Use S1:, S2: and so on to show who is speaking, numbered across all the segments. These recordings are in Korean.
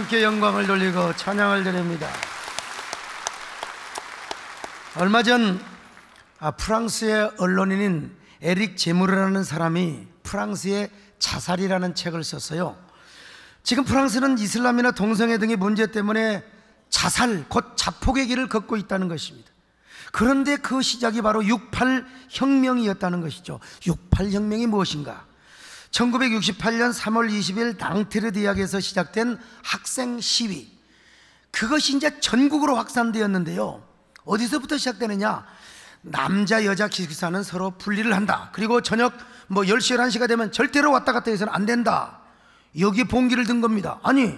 S1: 하나님께 영광을 돌리고 찬양을 드립니다. 얼마 전 프랑스의 언론인인 에릭 제무르라는 사람이 프랑스의 자살이라는 책을 썼어요. 지금 프랑스는 이슬람이나 동성애 등의 문제 때문에 자살, 곧 자폭의 길을 걷고 있다는 것입니다. 그런데 그 시작이 바로 68 혁명이었다는 것이죠. 68 혁명이 무엇인가? 1968년 3월 20일 낭테르 대학에서 시작된 학생 시위, 그것이 이제 전국으로 확산되었는데요. 어디서부터 시작되느냐? 남자 여자 기숙사는 서로 분리를 한다. 그리고 저녁 10시 11시가 되면 절대로 왔다 갔다 해서는 안 된다. 여기에 봉기를 든 겁니다. 아니,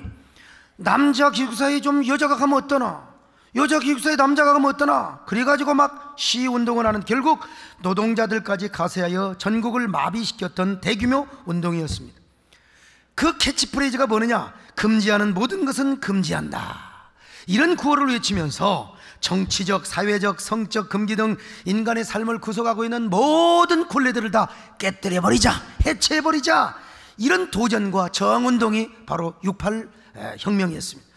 S1: 남자 기숙사에 좀 여자가 가면 어떠나, 여자 기숙사에 남자가 가면 어떠나, 그래가지고 막 시위운동을 하는, 결국 노동자들까지 가세하여 전국을 마비시켰던 대규모 운동이었습니다. 그 캐치프레이즈가 뭐느냐? 금지하는 모든 것은 금지한다. 이런 구호를 외치면서 정치적, 사회적, 성적 금기 등 인간의 삶을 구속하고 있는 모든 굴레들을 다 깨뜨려버리자, 해체해버리자, 이런 도전과 저항운동이 바로 68 혁명이었습니다.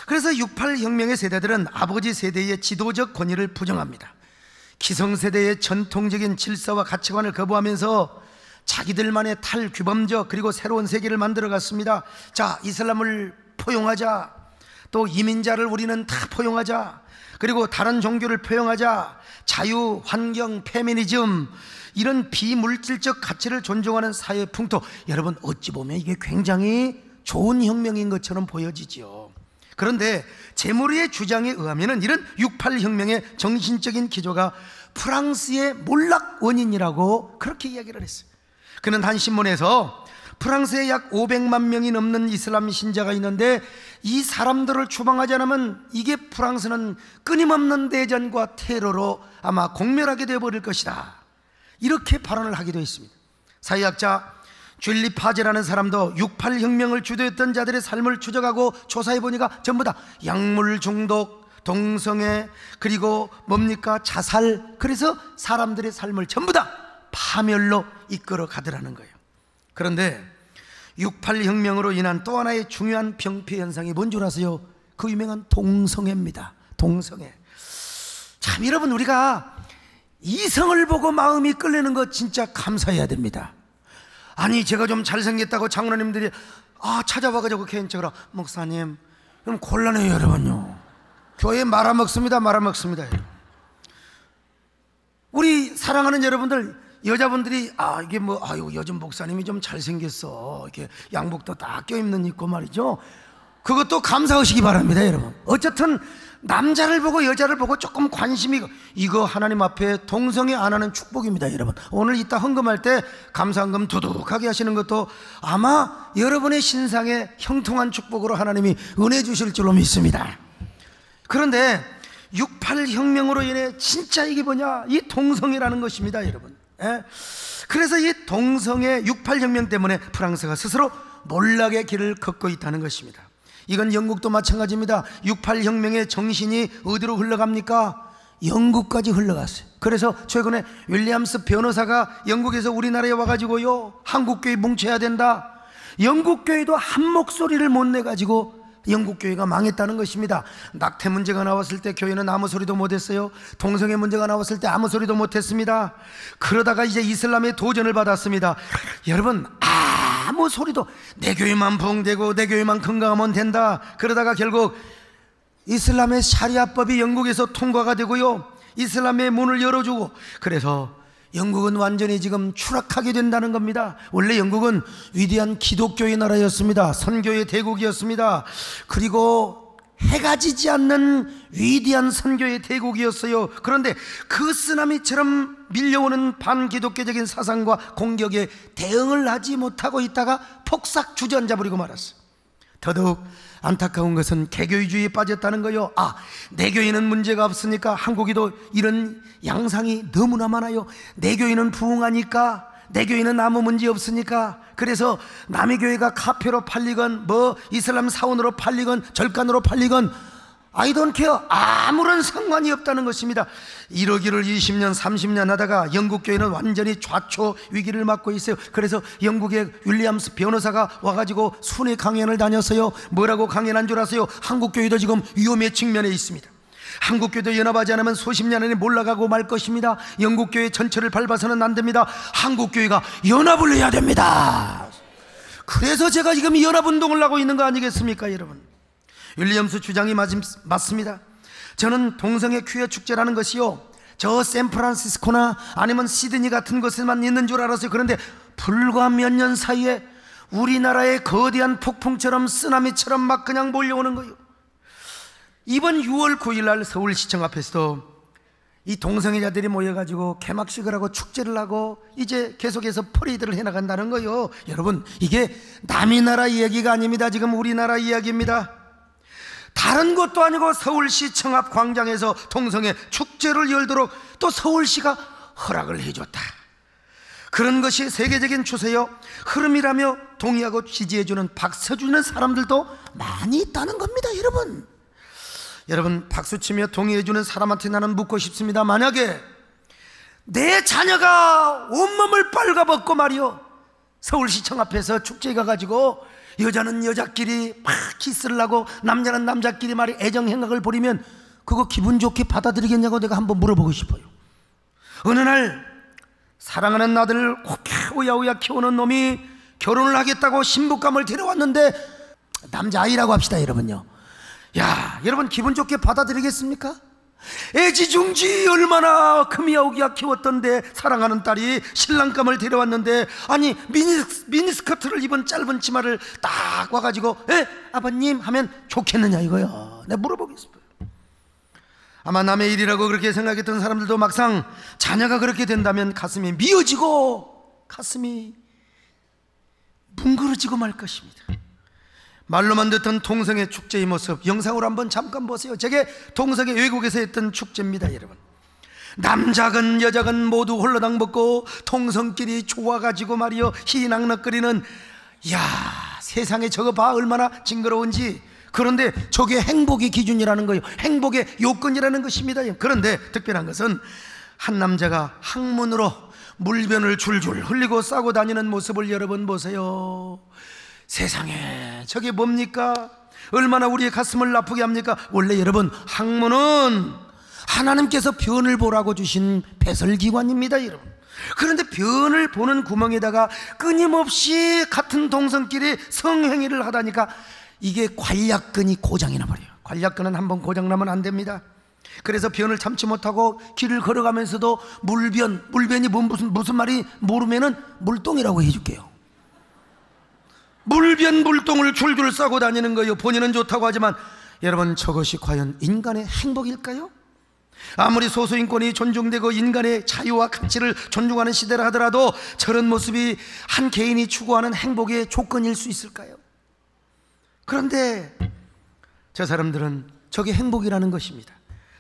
S1: 그래서 68 혁명의 세대들은 아버지 세대의 지도적 권위를 부정합니다. 기성세대의 전통적인 질서와 가치관을 거부하면서 자기들만의 탈규범적 그리고 새로운 세계를 만들어갔습니다. 자, 이슬람을 포용하자, 또 이민자를 우리는 다 포용하자, 그리고 다른 종교를 포용하자, 자유, 환경, 페미니즘, 이런 비물질적 가치를 존중하는 사회 풍토. 여러분, 어찌 보면 이게 굉장히 좋은 혁명인 것처럼 보여지죠. 그런데 제무르의 주장에 의하면 이런 68 혁명의 정신적인 기조가 프랑스의 몰락 원인이라고 그렇게 이야기를 했어요. 그는 한 신문에서 프랑스에 약 500만 명이 넘는 이슬람 신자가 있는데 이 사람들을 추방하지 않으면 이게 프랑스는 끊임없는 대전과 테러로 아마 공멸하게 되어버릴 것이다, 이렇게 발언을 하기도 했습니다. 사회학자 줄리 파제라는 사람도 68 혁명을 주도했던 자들의 삶을 추적하고 조사해보니까 전부 다 약물 중독, 동성애, 그리고 자살, 그래서 사람들의 삶을 전부 다 파멸로 이끌어 가더라는 거예요. 그런데 68 혁명으로 인한 또 하나의 중요한 병폐 현상이 뭔 줄 아세요? 그 유명한 동성애입니다. 동성애. 참, 여러분, 우리가 이성을 보고 마음이 끌리는 거 진짜 감사해야 됩니다. 아니, 제가 좀 잘생겼다고 장로님들이 찾아와가지고 개인적으로 목사님, 그럼 곤란해요, 여러분요. 교회 말아먹습니다. 말아먹습니다. 우리 사랑하는 여러분들, 여자분들이 이게 요즘 목사님이 좀 잘생겼어, 이렇게 양복도 딱 껴입는 입고 말이죠. 그것도 감사하시기 바랍니다, 여러분. 어쨌든 남자를 보고 여자를 보고 조금 관심이, 이거 하나님 앞에 동성애 안 하는 축복입니다, 여러분. 오늘 이따 헌금할 때 감사헌금 두둑하게 하시는 것도 아마 여러분의 신상에 형통한 축복으로 하나님이 은혜 주실 줄로 믿습니다. 그런데 68 혁명으로 인해 진짜 이게 뭐냐? 이 동성애라는 것입니다, 여러분. 그래서 이 동성애 68 혁명 때문에 프랑스가 스스로 몰락의 길을 걷고 있다는 것입니다. 이건 영국도 마찬가지입니다. 68 혁명의 정신이 어디로 흘러갑니까? 영국까지 흘러갔어요. 그래서 최근에 윌리엄스 변호사가 영국에서 우리나라에 와가지고요, 한국교회 뭉쳐야 된다, 영국교회도 한 목소리를 못 내가지고 영국교회가 망했다는 것입니다. 낙태 문제가 나왔을 때 교회는 아무 소리도 못했어요. 동성애 문제가 나왔을 때 아무 소리도 못했습니다. 그러다가 이제 이슬람의 도전을 받았습니다. 여러분, 아무 소리도, 내 교회만 부흥되고 내 교회만 건강하면 된다. 그러다가 결국 이슬람의 샤리아법이 영국에서 통과가 되고요, 이슬람의 문을 열어주고, 그래서 영국은 완전히 지금 추락하게 된다는 겁니다. 원래 영국은 위대한 기독교의 나라였습니다. 선교의 대국이었습니다. 그리고 해가 지지 않는 위대한 선교의 대국이었어요. 그런데 그 쓰나미처럼 밀려오는 반기독교적인 사상과 공격에 대응을 하지 못하고 있다가 폭삭 주저앉아 버리고 말았어요. 더더욱 안타까운 것은 개교주의에 빠졌다는 거요. 내 교회는 문제가 없으니까 한국에도 이런 양상이 너무나 많아요. 내 교회는 부흥하니까, 내 교회는 아무 문제 없으니까, 그래서 남의 교회가 카페로 팔리건 이슬람 사원으로 팔리건 절간으로 팔리건 I don't care. 아무런 상관이 없다는 것입니다. 이러기를 20년 30년 하다가 영국 교회는 완전히 좌초 위기를 맞고 있어요. 그래서 영국의 윌리엄스 변호사가 와가지고 순회 강연을 다녔어요. 뭐라고 강연한 줄 아세요? 한국 교회도 지금 위험의 측면에 있습니다. 한국 교회도 연합하지 않으면 수십 년 안에 몰락하고 말 것입니다. 영국 교회 전체를 밟아서는 안 됩니다. 한국 교회가 연합을 해야 됩니다. 그래서 제가 지금 연합운동을 하고 있는 거 아니겠습니까, 여러분? 윌리엄스 주장이 맞습니다. 저는 동성애 퀴어 축제라는 것이요, 저 샌프란시스코나 아니면 시드니 같은 곳에만 있는 줄 알았어요. 그런데 불과 몇 년 사이에 우리나라의 거대한 폭풍처럼 쓰나미처럼 막 그냥 몰려오는 거예요. 이번 6월 9일 날 서울시청 앞에서도 이 동성애자들이 모여가지고 개막식을 하고 축제를 하고 이제 계속해서 퍼레이드를 해나간다는 거예요. 여러분, 이게 남의 나라 이야기가 아닙니다. 지금 우리나라 이야기입니다. 다른 곳도 아니고 서울시청 앞 광장에서 동성애 축제를 열도록 또 서울시가 허락을 해줬다. 그런 것이 세계적인 추세요. 흐름이라며 동의하고 지지해주는 박수주는 사람들도 많이 있다는 겁니다. 여러분, 박수치며 동의해주는 사람한테 나는 묻고 싶습니다. 만약에 내 자녀가 온몸을 빨가벗고 말이요, 서울시청 앞에서 축제에 가가지고 여자는 여자끼리 막 키스를 하고 남자는 남자끼리 말이 애정행각을 벌이면 그거 기분 좋게 받아들이겠냐고 내가 한번 물어보고 싶어요. 어느 날 사랑하는 아들을 오야오야 키우는 놈이 결혼을 하겠다고 신부감을 데려왔는데 남자아이라고 합시다. 여러분요, 야, 여러분 기분 좋게 받아들이겠습니까? 애지중지 얼마나 금이야오기야 키웠던데 사랑하는 딸이 신랑감을 데려왔는데, 아니 미니스커트를 입은 짧은 치마를 딱 와가지고 아버님 하면 좋겠느냐 이거요. 내가 물어보겠습니다. 아마 남의 일이라고 그렇게 생각했던 사람들도 막상 자녀가 그렇게 된다면 가슴이 미어지고 가슴이 뭉그러지고 말 것입니다. 말로만 듣던 동성애 축제의 모습 영상으로 한번 잠깐 보세요. 저게 동성애 외국에서 했던 축제입니다. 여러분, 남자건 여자건 모두 홀라당 벗고 동성끼리 좋아가지고 말이요 희낙낙거리는, 야, 세상에 저거 봐 얼마나 징그러운지. 그런데 저게 행복의 기준이라는 거예요. 행복의 요건이라는 것입니다. 그런데 특별한 것은 한 남자가 항문으로 물변을 줄줄 흘리고 싸고 다니는 모습을 여러분 보세요. 세상에 저게 뭡니까? 얼마나 우리의 가슴을 아프게 합니까? 원래 여러분, 항문은 하나님께서 변을 보라고 주신 배설기관입니다. 여러분, 그런데 변을 보는 구멍에다가 끊임없이 같은 동성끼리 성행위를 하다니까 이게 관략근이 고장이 나버려요. 관략근은 한번 고장나면 안 됩니다. 그래서 변을 참지 못하고 길을 걸어가면서도 물변이 무슨 말이 모르면은 물똥이라고 해줄게요. 물똥을 줄줄 싸고 다니는 거예요. 본인은 좋다고 하지만 여러분, 저것이 과연 인간의 행복일까요? 아무리 소수인권이 존중되고 인간의 자유와 가치를 존중하는 시대라 하더라도 저런 모습이 한 개인이 추구하는 행복의 조건일 수 있을까요? 그런데 저 사람들은 저게 행복이라는 것입니다.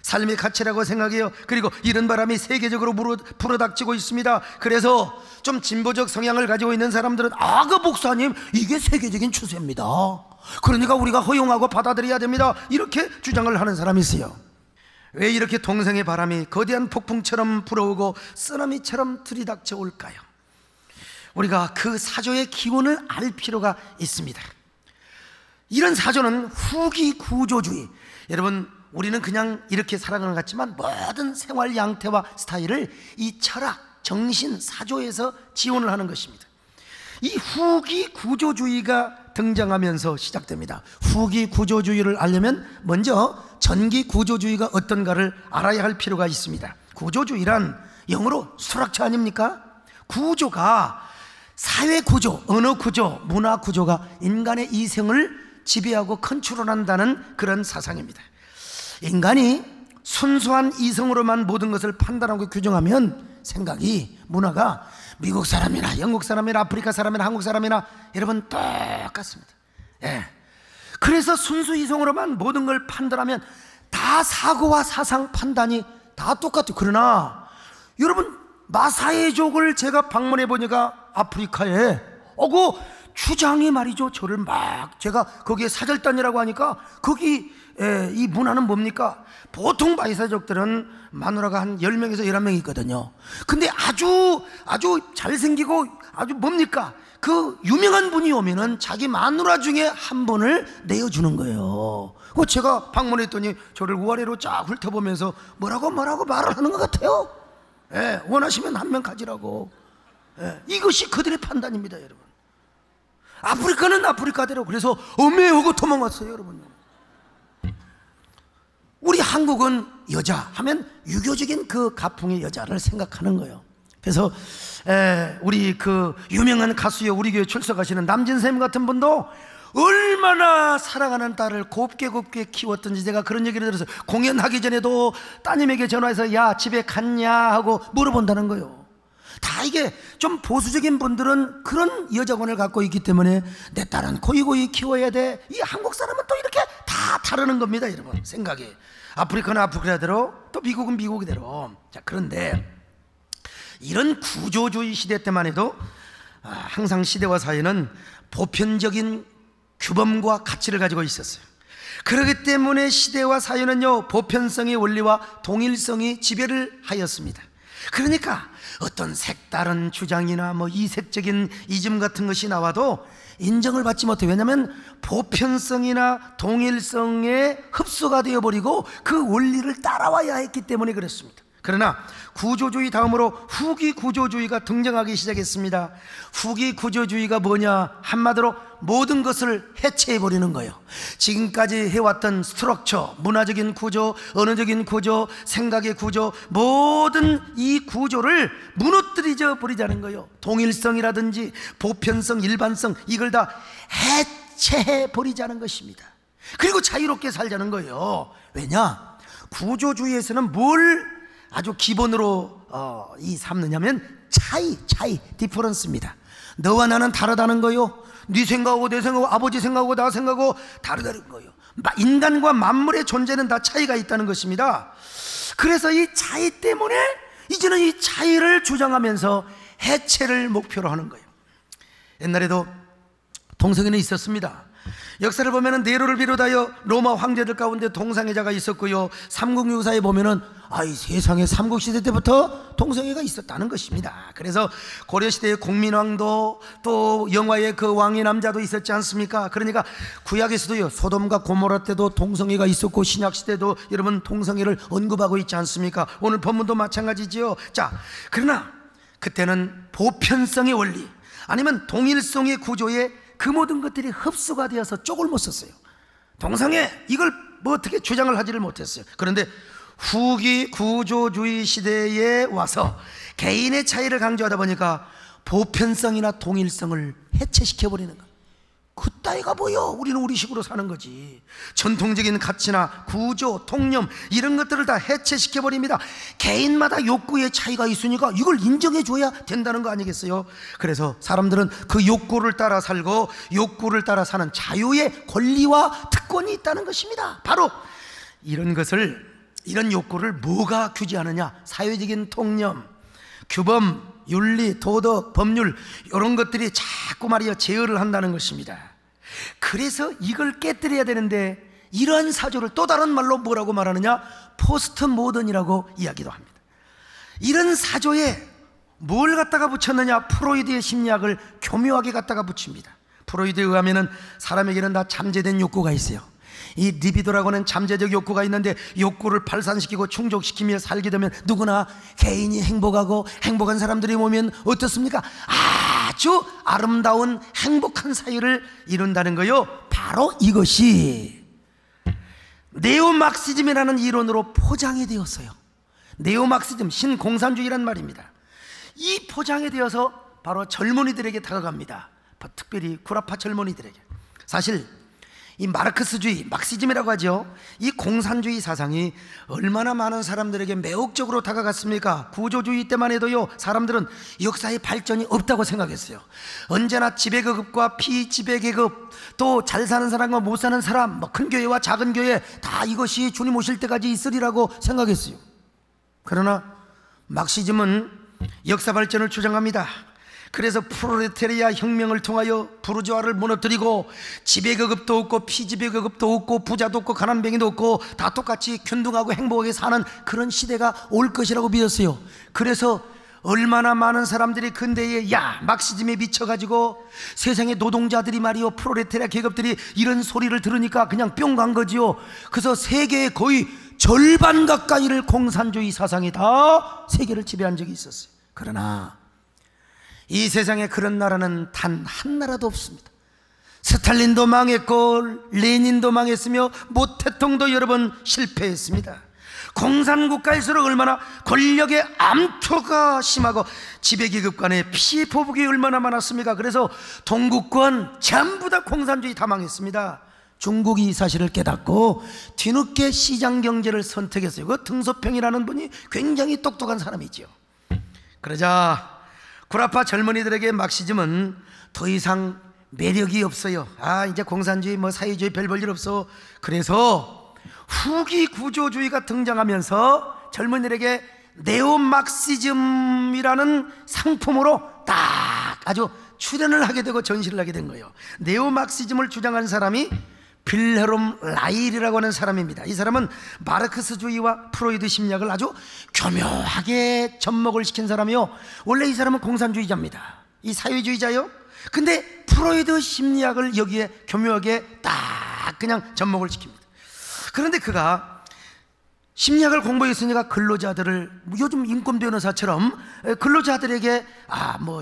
S1: 삶의 가치라고 생각해요. 그리고 이런 바람이 세계적으로 불어닥치고 있습니다. 그래서 좀 진보적 성향을 가지고 있는 사람들은 그 목사님, 이게 세계적인 추세입니다. 그러니까 우리가 허용하고 받아들여야 됩니다. 이렇게 주장을 하는 사람이 있어요. 왜 이렇게 동성애 바람이 거대한 폭풍처럼 불어오고 쓰나미처럼 들이닥쳐 올까요? 우리가 그 사조의 기원을 알 필요가 있습니다. 이런 사조는 후기 구조주의. 여러분, 우리는 그냥 이렇게 살아가는 것 같지만 모든 생활 양태와 스타일을 이 철학, 정신, 사조에서 지원을 하는 것입니다. 이 후기 구조주의가 등장하면서 시작됩니다. 후기 구조주의를 알려면 먼저 전기 구조주의가 어떤가를 알아야 할 필요가 있습니다. 구조주의란 영어로 수락처 아닙니까? 구조가 사회 구조, 언어 구조, 문화 구조가 인간의 이생을 지배하고 컨트롤한다는 그런 사상입니다. 인간이 순수한 이성으로만 모든 것을 판단하고 규정하면 생각이, 문화가 미국 사람이나 영국 사람이나 아프리카 사람이나 한국 사람이나 여러분 똑같습니다. 그래서 순수 이성으로만 모든 걸 판단하면 다 사고와 사상 판단이 다 똑같아요. 그러나 여러분, 마사이족을 제가 방문해 보니까 아프리카에 그 주장이 말이죠, 저를 막, 제가 거기에 사절단이라고 하니까 거기 이 문화는 뭡니까? 보통 바이사족들은 마누라가 한 10명에서 11명 있거든요. 근데 아주 잘생기고 아주 뭡니까? 그 유명한 분이 오면은 자기 마누라 중에 한 분을 내어주는 거예요. 제가 방문했더니 저를 우아래로 쫙 훑어보면서 뭐라고 말을 하는 것 같아요. 원하시면 한 명 가지라고. 이것이 그들의 판단입니다, 여러분. 아프리카는 아프리카대로. 그래서 엄매하고 도망왔어요, 여러분. 우리 한국은 여자 하면 유교적인 그 가풍의 여자를 생각하는 거예요. 그래서 우리 그 유명한 가수여 우리 교회 출석하시는 남진쌤 같은 분도 얼마나 사랑하는 딸을 곱게 키웠던지 제가 그런 얘기를 들어서 공연하기 전에도 따님에게 전화해서 야 집에 갔냐 하고 물어본다는 거예요. 다 이게 좀 보수적인 분들은 그런 여자관을 갖고 있기 때문에 내 딸은 고이고이 키워야 돼. 이 한국 사람은 또 이렇게 다 다르는 겁니다, 여러분. 생각이. 아프리카는 아프리카대로, 또 미국은 미국대로. 자, 그런데 이런 구조주의 시대 때만 해도 항상 시대와 사회는 보편적인 규범과 가치를 가지고 있었어요. 그렇기 때문에 시대와 사회는요, 보편성의 원리와 동일성이 지배를 하였습니다. 그러니까 어떤 색다른 주장이나 이색적인 이즘 같은 것이 나와도 인정을 받지 못해요. 왜냐하면 보편성이나 동일성에 흡수가 되어버리고 그 원리를 따라와야 했기 때문에 그렇습니다. 그러나 구조주의 다음으로 후기 구조주의가 등장하기 시작했습니다. 후기 구조주의가 뭐냐? 한마디로 모든 것을 해체해버리는 거예요. 지금까지 해왔던 스트럭처, 문화적인 구조, 언어적인 구조, 생각의 구조, 모든 이 구조를 무너뜨려 버리자는 거예요. 동일성이라든지 보편성, 일반성, 이걸 다 해체해버리자는 것입니다. 그리고 자유롭게 살자는 거예요. 왜냐? 구조주의에서는 뭘 아주 기본으로 삼느냐면 차이, 디퍼런스입니다. 너와 나는 다르다는 거요. 네 생각하고 내 생각하고 아버지 생각하고 나 생각하고 다르다는 거요. 인간과 만물의 존재는 다 차이가 있다는 것입니다. 그래서 이 차이 때문에 이제는 이 차이를 주장하면서 해체를 목표로 하는 거예요. 옛날에도 동성애는 있었습니다. 역사를 보면은 네로를 비롯하여 로마 황제들 가운데 동성애자가 있었고요. 삼국유사에 보면은 세상에 삼국시대 때부터 동성애가 있었다는 것입니다. 그래서 고려시대의 공민왕도 또 영화의 그 왕의 남자도 있었지 않습니까? 그러니까 구약에서도요, 소돔과 고모라 때도 동성애가 있었고 신약시대도 여러분 동성애를 언급하고 있지 않습니까? 오늘 본문도 마찬가지지요. 자, 그러나 그때는 보편성의 원리 아니면 동일성의 구조에 그 모든 것들이 흡수가 되어서 쪽을 못 썼어요. 동성애 이걸 어떻게 주장을 하지를 못했어요. 그런데 후기 구조주의 시대에 와서 개인의 차이를 강조하다 보니까 보편성이나 동일성을 해체시켜버리는 거예요. 그따위가 뭐요? 우리는 우리식으로 사는 거지. 전통적인 가치나 구조, 통념 이런 것들을 다 해체시켜버립니다. 개인마다 욕구의 차이가 있으니까 이걸 인정해줘야 된다는 거 아니겠어요? 그래서 사람들은 그 욕구를 따라 살고 욕구를 따라 사는 자유의 권리와 특권이 있다는 것입니다. 바로 이런 욕구를 뭐가 규제하느냐? 사회적인 통념, 규범, 윤리, 도덕, 법률 이런 것들이 자꾸 제어를 한다는 것입니다. 그래서 이걸 깨뜨려야 되는데 이러한 사조를 또 다른 말로 뭐라고 말하느냐? 포스트 모던이라고 이야기도 합니다. 이런 사조에 뭘 갖다가 붙였느냐? 프로이드의 심리학을 교묘하게 갖다가 붙입니다. 프로이드에 의하면은 사람에게는 다 잠재된 욕구가 있어요. 이 리비도라고 하는 잠재적 욕구가 있는데 욕구를 발산시키고 충족시키며 살게 되면 누구나 개인이 행복하고 행복한 사람들이 모이면 어떻습니까? 아주 아름다운 행복한 사회를 이룬다는 거요. 바로 이것이 네오막시즘이라는 이론으로 포장이 되었어요. 네오막시즘, 신공산주의란 말입니다. 이 포장이 되어서 바로 젊은이들에게 다가갑니다. 특별히 구라파 젊은이들에게. 사실 이 마르크스주의, 막시즘이라고 하죠. 이 공산주의 사상이 얼마나 많은 사람들에게 매혹적으로 다가갔습니까? 구조주의 때만 해도요, 사람들은 역사의 발전이 없다고 생각했어요. 언제나 지배계급과 피지배계급, 또 잘 사는 사람과 못 사는 사람, 큰 교회와 작은 교회 다 이것이 주님 오실 때까지 있으리라고 생각했어요. 그러나 막시즘은 역사 발전을 주장합니다. 그래서 프롤레타리아 혁명을 통하여 부르주아를 무너뜨리고 지배계급도 없고 피지배계급도 없고 부자도 없고 가난뱅이도 없고 다 똑같이 균등하고 행복하게 사는 그런 시대가 올 것이라고 믿었어요. 그래서 얼마나 많은 사람들이 근대에 막시즘에 미쳐가지고 세상의 노동자들이 말이요, 프롤레타리아 계급들이 이런 소리를 들으니까 그냥 뿅 간 거지요. 그래서 세계의 거의 절반 가까이를 공산주의 사상이 다 세계를 지배한 적이 있었어요. 그러나 이 세상에 그런 나라는 단 한 나라도 없습니다. 스탈린도 망했고 레닌도 망했으며 모태통도 여러 번 실패했습니다. 공산국가일수록 얼마나 권력의 암투가 심하고 지배계급 간의 피보복이 얼마나 많았습니까? 그래서 동구권 전부 다 공산주의 다 망했습니다. 중국이 이 사실을 깨닫고 뒤늦게 시장경제를 선택했어요. 그 등소평이라는 분이 굉장히 똑똑한 사람이죠. 그러자 구라파 젊은이들에게 막시즘은 더 이상 매력이 없어요. 이제 공산주의 사회주의 별 볼 일 없어. 그래서 후기 구조주의가 등장하면서 젊은이들에게 네오막시즘이라는 상품으로 딱 아주 출연을 하게 되고 전시를 하게 된 거예요. 네오막시즘을 주장한 사람이 빌헤롬 라일이라고 하는 사람입니다. 이 사람은 마르크스주의와 프로이드 심리학을 아주 교묘하게 접목을 시킨 사람이요. 원래 이 사람은 공산주의자입니다. 이 사회주의자요. 근데 프로이드 심리학을 여기에 교묘하게 딱 그냥 접목을 시킵니다. 그런데 그가 심리학을 공부했으니까 근로자들을 요즘 인권 변호사처럼 근로자들에게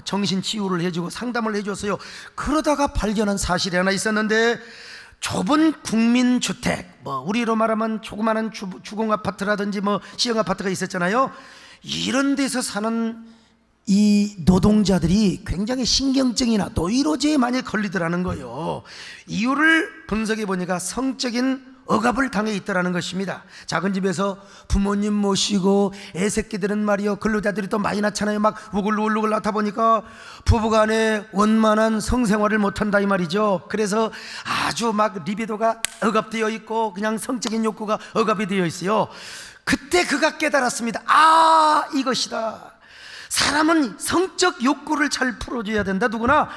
S1: 정신치유를 해주고 상담을 해줬어요. 그러다가 발견한 사실이 하나 있었는데, 좁은 국민주택, 우리로 말하면 조그마한 주공아파트라든지 시형아파트가 있었잖아요. 이런 데서 사는 이 노동자들이 굉장히 신경증이나 노이로제에 많이 걸리더라는 거예요. 이유를 분석해 보니까 성적인 억압을 당해 있더라는 것입니다. 작은 집에서 부모님 모시고 애새끼들은 말이요, 근로자들이 또 많이 낳잖아요. 막 우글우글우글 낳다 보니까 부부간에 원만한 성생활을 못한다 이 말이죠. 그래서 아주 막 리비도가 억압되어 있고 그냥 성적인 욕구가 억압이 되어 있어요. 그때 그가 깨달았습니다. 이것이다. 사람은 성적 욕구를 잘 풀어줘야 된다. 누구나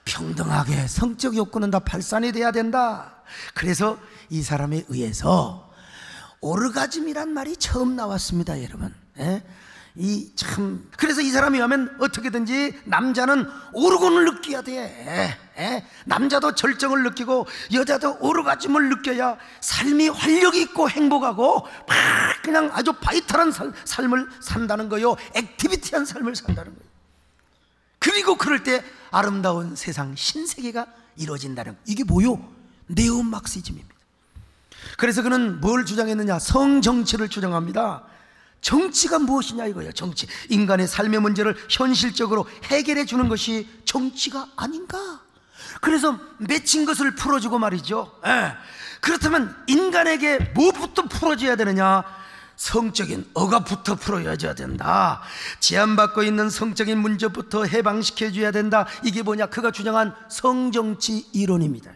S1: 평등하게 성적 욕구는 다 발산이 돼야 된다. 그래서 이 사람에 의해서 오르가즘이란 말이 처음 나왔습니다, 여러분. 그래서 이 사람이 하면 어떻게든지 남자는 오르곤을 느껴야 돼. 남자도 절정을 느끼고 여자도 오르가즘을 느껴야 삶이 활력 있고 행복하고 그냥 아주 바이탈한 삶을 산다는 거요. 액티비티한 삶을 산다는 거예요. 그리고 그럴 때 아름다운 세상 신세계가 이루어진다는 거예요. 이게 뭐요? 네오막시즘입니다. 그래서 그는 뭘 주장했느냐? 성정치를 주장합니다. 정치가 무엇이냐 이거예요. 정치, 인간의 삶의 문제를 현실적으로 해결해 주는 것이 정치가 아닌가? 그래서 맺힌 것을 풀어주고 말이죠. 그렇다면 인간에게 뭐부터 풀어줘야 되느냐? 성적인 억압부터 풀어줘야 된다. 제한받고 있는 성적인 문제부터 해방시켜줘야 된다. 이게 뭐냐? 그가 주장한 성정치 이론입니다.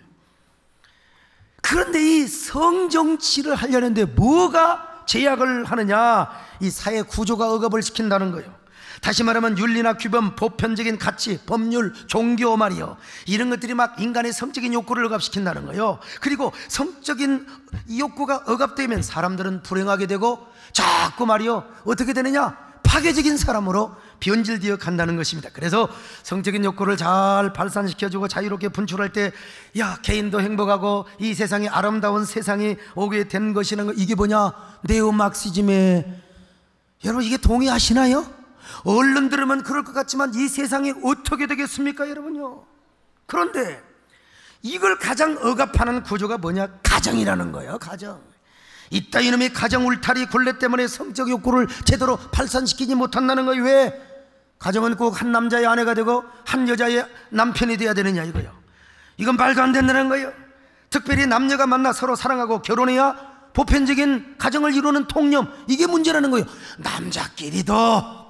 S1: 그런데 이 성정치를 하려는데 뭐가 제약을 하느냐? 이 사회 구조가 억압을 시킨다는 거예요. 다시 말하면 윤리나 규범, 보편적인 가치, 법률, 종교 말이요, 이런 것들이 막 인간의 성적인 욕구를 억압시킨다는 거예요. 그리고 성적인 욕구가 억압되면 사람들은 불행하게 되고 자꾸 말이요, 어떻게 되느냐? 파괴적인 사람으로 변질되어 간다는 것입니다. 그래서 성적인 욕구를 잘 발산시켜주고 자유롭게 분출할 때 개인도 행복하고 이 세상이 아름다운 세상이 오게 된 것이라는 거. 이게 뭐냐? 네오막시즘에, 여러분 이게 동의하시나요? 얼른 들으면 그럴 것 같지만 이 세상이 어떻게 되겠습니까, 여러분요? 그런데 이걸 가장 억압하는 구조가 뭐냐? 가정이라는 거예요. 가정. 이따 이놈의 가정 울타리 굴레 때문에 성적 욕구를 제대로 발산시키지 못한다는 거예요. 왜? 가정은 꼭 한 남자의 아내가 되고 한 여자의 남편이 돼야 되느냐 이거예요. 이건 말도 안 된다는 거예요. 특별히 남녀가 만나 서로 사랑하고 결혼해야 보편적인 가정을 이루는 통념, 이게 문제라는 거예요. 남자끼리도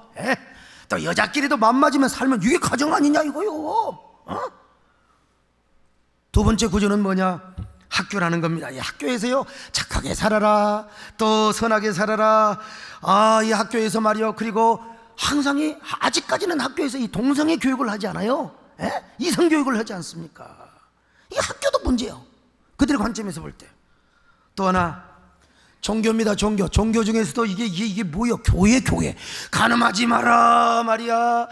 S1: 또 여자끼리도 맘맞으면 살면 이게 가정 아니냐 이거요. 두 번째 구조는 뭐냐? 학교라는 겁니다. 이 학교에서요, 착하게 살아라, 또 선하게 살아라. 이 학교에서 말이요, 그리고 항상 아직까지는 학교에서 이 동성애 교육을 하지 않아요. 이성 교육을 하지 않습니까? 이 학교도 문제예요, 그들의 관점에서 볼 때. 또 하나, 종교입니다. 종교 중에서도 이게 뭐예요? 교회. 간음하지 마라 말이야.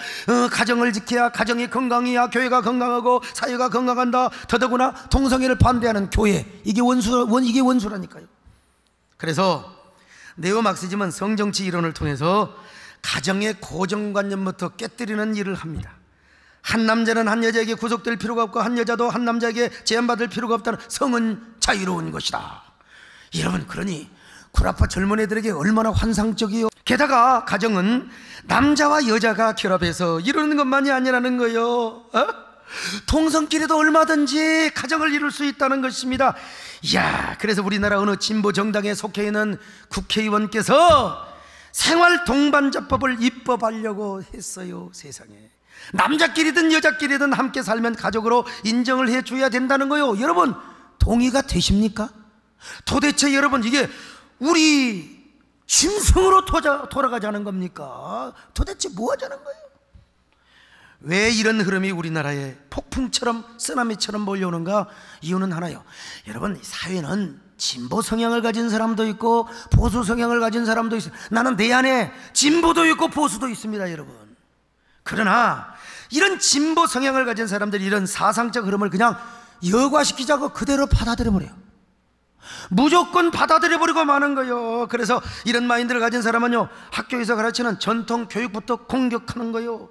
S1: 가정을 지켜야 가정이 건강해야 교회가 건강하고 사회가 건강한다. 더더구나 동성애를 반대하는 교회, 이게 원수라니까요. 그래서 네오막시즘은 성정치 이론을 통해서 가정의 고정관념부터 깨뜨리는 일을 합니다. 한 남자는 한 여자에게 구속될 필요가 없고 한 여자도 한 남자에게 제한받을 필요가 없다는 성은 자유로운 것이다. 여러분, 그러니 구라파 젊은 애들에게 얼마나 환상적이요. 게다가 가정은 남자와 여자가 결합해서 이루는 것만이 아니라는 거예요. 동성끼리도 얼마든지 가정을 이룰 수 있다는 것입니다. 이야, 그래서 우리나라 어느 진보 정당에 속해 있는 국회의원께서 생활 동반자법을 입법하려고 했어요. 세상에, 남자끼리든 여자끼리든 함께 살면 가족으로 인정을 해줘야 된다는 거예요. 여러분, 동의가 되십니까? 도대체 여러분, 이게 우리 짐승으로 돌아가자는 겁니까? 도대체 뭐 하자는 거예요? 왜 이런 흐름이 우리나라에 폭풍처럼 쓰나미처럼 몰려오는가? 이유는 하나요. 여러분, 사회는 진보 성향을 가진 사람도 있고 보수 성향을 가진 사람도 있어요. 나는 내 안에 진보도 있고 보수도 있습니다, 여러분. 그러나 이런 진보 성향을 가진 사람들이 이런 사상적 흐름을 그냥 여과시키자고 그대로 받아들여버려요. 무조건 받아들여버리고 마는 거예요. 그래서 이런 마인드를 가진 사람은요, 학교에서 가르치는 전통 교육부터 공격하는 거예요.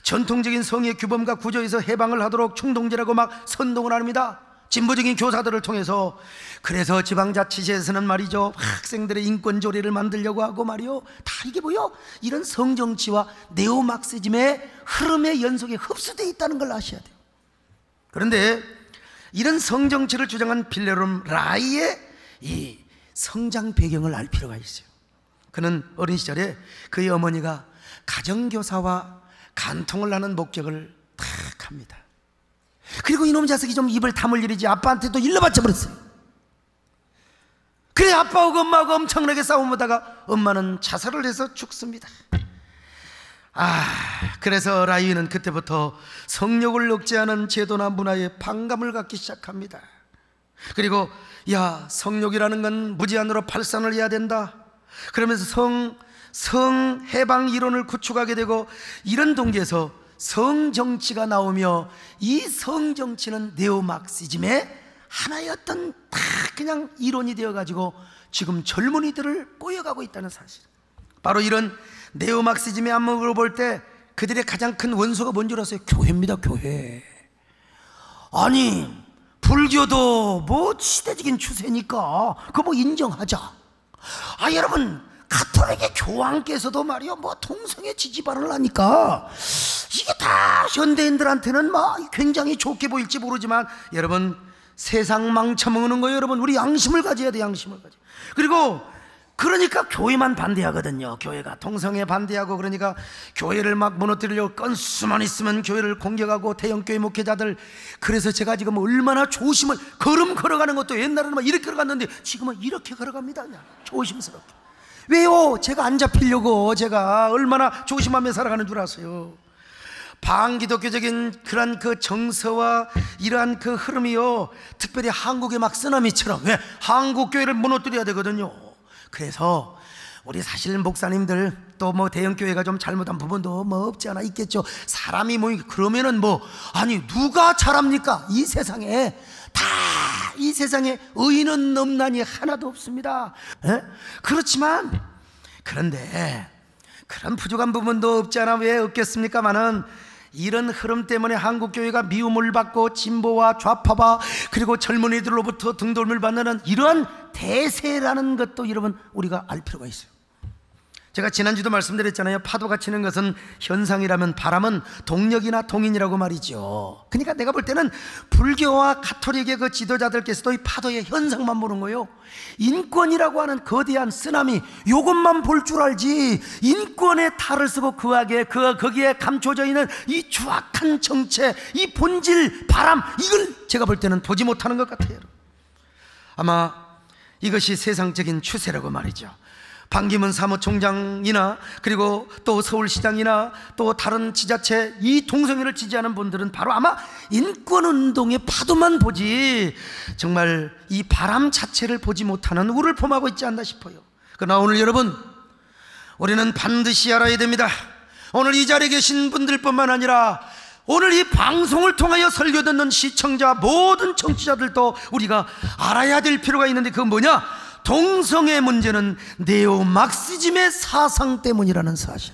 S1: 전통적인 성의 규범과 구조에서 해방을 하도록 충동질하고 막 선동을 합니다, 진보적인 교사들을 통해서. 그래서 지방자치제에서는 말이죠, 학생들의 인권 조례를 만들려고 하고 말이요, 다 이게 뭐요? 이런 성정치와 네오막시즘의 흐름의 연속에 흡수되어 있다는 걸 아셔야 돼요. 그런데 이런 성정치를 주장한 빌레롬 라이의 이 성장 배경을 알 필요가 있어요. 그는 어린 시절에 그의 어머니가 가정교사와 간통을 하는 목격을 탁 합니다. 그리고 이놈 자식이 좀 입을 다물 일이지 아빠한테 또 일러바쳐 버렸어요. 그래, 아빠하고 엄마하고 엄청나게 싸움하다가 엄마는 자살을 해서 죽습니다. 그래서 라이는 그때부터 성욕을 억제하는 제도나 문화에 반감을 갖기 시작합니다. 그리고 야, 성욕이라는 건 무제한으로 발산을 해야 된다, 그러면서 성 해방 이론을 구축하게 되고, 이런 동기에서 성정치가 나오며, 이 성정치는 네오막시즘의 하나의 어떤 다 그냥 이론이 되어가지고 지금 젊은이들을 꼬여가고 있다는 사실. 바로 이런 네오막시즘의 안목으로 볼 때 그들의 가장 큰 원수가 뭔 줄 아세요? 교회입니다, 교회. 아니, 불교도 뭐 시대적인 추세니까 그거 뭐 인정하자. 여러분, 가톨릭의 교황께서도 말이요, 뭐 동성애 지지 발언을 하니까 이게 다 현대인들한테는 막 굉장히 좋게 보일지 모르지만, 여러분, 세상 망쳐먹는 거예요. 여러분, 우리 양심을 가져야 돼, 양심을 가져. 그리고 그러니까 교회만 반대하거든요. 교회가 동성애 반대하고, 그러니까 교회를 막 무너뜨리려고 건수만 있으면 교회를 공격하고, 대형교회 목회자들. 그래서 제가 지금 얼마나 조심을, 걸음 걸어가는 것도 옛날에는 막 이렇게 걸어갔는데 지금은 이렇게 걸어갑니다, 그냥 조심스럽게. 왜요? 제가 안 잡히려고 제가 얼마나 조심하며 살아가는 줄 아세요? 반기독교적인 그런 그 정서와 이러한 그 흐름이요, 특별히 한국의 막 쓰나미처럼, 왜? 한국 교회를 무너뜨려야 되거든요. 그래서 우리 사실 목사님들 또 뭐 대형교회가 좀 잘못한 부분도 뭐 없지 않아 있겠죠. 사람이 뭐 그러면은 뭐, 아니 누가 잘합니까? 이 세상에 다, 이 세상에 의인은 넘나니 하나도 없습니다. 그렇지만, 그런데 그런 부족한 부분도 없지 않아 왜 없겠습니까마는, 이런 흐름 때문에 한국교회가 미움을 받고 진보와 좌파와 그리고 젊은이들로부터 등돌림을 받는 이러한 대세라는 것도 여러분 우리가 알 필요가 있어요. 제가 지난주도 말씀드렸잖아요. 파도가 치는 것은 현상이라면 바람은 동력이나 동인이라고 말이죠. 그러니까 내가 볼 때는 불교와 가톨릭의 그 지도자들께서도 이 파도의 현상만 보는 거예요. 인권이라고 하는 거대한 쓰나미, 요것만 볼 줄 알지, 인권의 탈을 쓰고 거기에 감춰져 있는 이 추악한 정체, 이 본질, 바람, 이걸 제가 볼 때는 보지 못하는 것 같아요. 아마 이것이 세상적인 추세라고 말이죠. 반기문 사무총장이나 그리고 또 서울시장이나 또 다른 지자체 이 동성애를 지지하는 분들은 바로 아마 인권운동의 파도만 보지 정말 이 바람 자체를 보지 못하는 우를 범하고 있지 않나 싶어요. 그러나 오늘 여러분, 우리는 반드시 알아야 됩니다. 오늘 이 자리에 계신 분들뿐만 아니라 오늘 이 방송을 통하여 설교 듣는 시청자 모든 청취자들도 우리가 알아야 될 필요가 있는데, 그건 뭐냐? 동성애 문제는 네오막시즘의 사상 때문이라는 사실.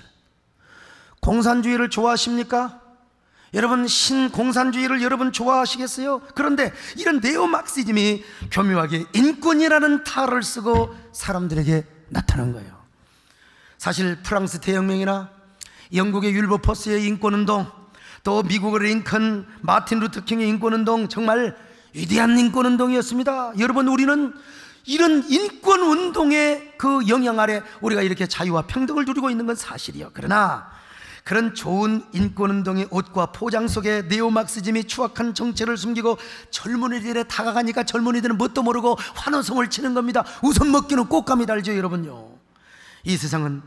S1: 공산주의를 좋아하십니까? 여러분, 신공산주의를 여러분 좋아하시겠어요? 그런데 이런 네오막시즘이 교묘하게 인권이라는 탈을 쓰고 사람들에게 나타난 거예요. 사실 프랑스 대혁명이나 영국의 율버포스의 인권운동, 또 미국의 링컨, 마틴 루터킹의 인권운동, 정말 위대한 인권운동이었습니다. 여러분, 우리는 이런 인권운동의 그 영향 아래 우리가 이렇게 자유와 평등을 누리고 있는 건 사실이요. 그러나 그런 좋은 인권운동의 옷과 포장 속에 네오막시즘이 추악한 정체를 숨기고 젊은이들에 다가가니까 젊은이들은 뭣도 모르고 환호성을 치는 겁니다. 우선 먹기는 꽃감이 달죠. 여러분요, 이 세상은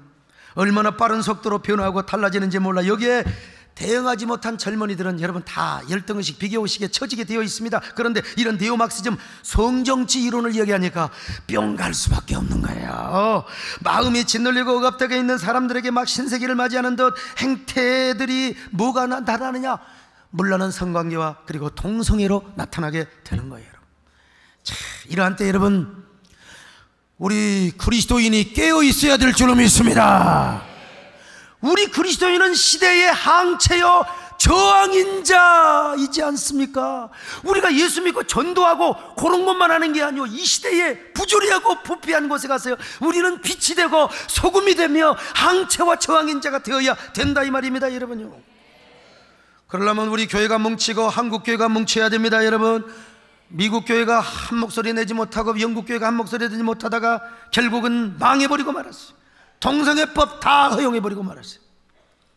S1: 얼마나 빠른 속도로 변화하고 달라지는지 몰라. 여기에 대응하지 못한 젊은이들은 여러분 다 열등의식, 비교의식에 처지게 되어 있습니다. 그런데 이런 네오막시즘 성정치 이론을 얘기하니까 뿅 갈 수밖에 없는 거예요. 마음이 짓눌리고 억압되게 있는 사람들에게 막 신세계를 맞이하는 듯 행태들이 뭐가 나타나느냐? 물론은 성관계와 그리고 동성애로 나타나게 되는 거예요. 자, 이러한 때 여러분, 우리 그리스도인이 깨어 있어야 될 줄로 믿습니다. 우리 그리스도인은 시대의 항체여 저항인 자이지 않습니까? 우리가 예수 믿고 전도하고 그런 것만 하는 게 아니고 이 시대에 부조리하고 부패한 곳에 가서요, 우리는 빛이 되고 소금이 되며 항체와 저항인 자가 되어야 된다, 이 말입니다. 여러분요, 그러려면 우리 교회가 뭉치고 한국 교회가 뭉쳐야 됩니다. 여러분, 미국 교회가 한 목소리 내지 못하고 영국 교회가 한 목소리 내지 못하다가 결국은 망해버리고 말았어요. 동성애법 다 허용해버리고 말았어요.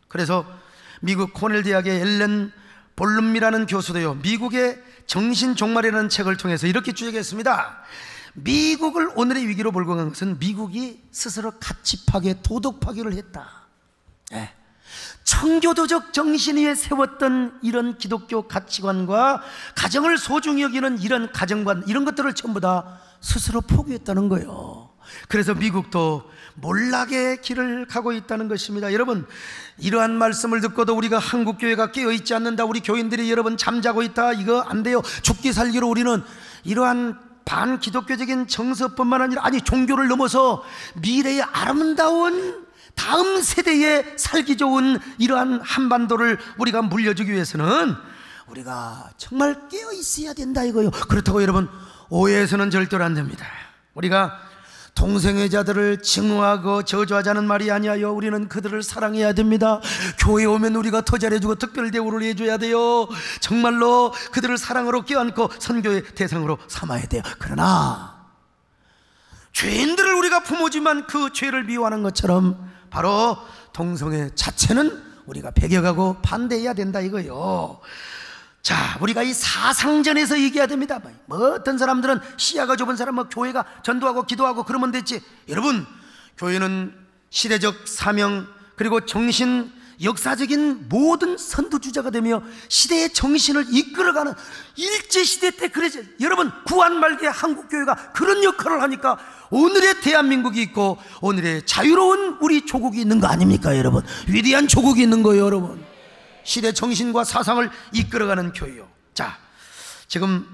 S1: 그래서 미국 코넬 대학의 엘렌 볼룸이라는 교수도요, 미국의 정신종말이라는 책을 통해서 이렇게 주장했습니다. 미국을 오늘의 위기로 몰고 간 것은 미국이 스스로 가치 파괴, 도덕 파괴를 했다. 청교도적 정신 위에 세웠던 이런 기독교 가치관과 가정을 소중히 여기는 이런 가정관, 이런 것들을 전부 다 스스로 포기했다는 거예요. 그래서 미국도 몰락의 길을 가고 있다는 것입니다. 여러분, 이러한 말씀을 듣고도 우리가 한국교회가 깨어있지 않는다, 우리 교인들이 여러분 잠자고 있다, 이거 안 돼요. 죽기 살기로 우리는 이러한 반기독교적인 정서뿐만 아니라, 아니 종교를 넘어서 미래의 아름다운 다음 세대에 살기 좋은 이러한 한반도를 우리가 물려주기 위해서는 우리가 정말 깨어있어야 된다 이거요. 그렇다고 여러분, 오해해서는 절대로 안 됩니다. 우리가 동성애자들을 증오하고 저주하자는 말이 아니에요. 우리는 그들을 사랑해야 됩니다. 교회에 오면 우리가 더 잘해주고 특별 대우를 해줘야 돼요. 정말로 그들을 사랑으로 껴안고 선교의 대상으로 삼아야 돼요. 그러나 죄인들을 우리가 품어주면 그 죄를 미워하는 것처럼 바로 동성애 자체는 우리가 배격하고 반대해야 된다 이거요. 자, 우리가 이 사상전에서 얘기해야 됩니다. 뭐 어떤 사람들은 시야가 좁은 사람, 뭐 교회가 전도하고 기도하고 그러면 됐지. 여러분, 교회는 시대적 사명 그리고 정신, 역사적인 모든 선두주자가 되며 시대의 정신을 이끌어가는, 일제시대 때 그래서 여러분 구한 말기의 한국교회가 그런 역할을 하니까 오늘의 대한민국이 있고 오늘의 자유로운 우리 조국이 있는 거 아닙니까? 여러분, 위대한 조국이 있는 거예요. 여러분, 시대 정신과 사상을 이끌어가는 교회요. 자, 지금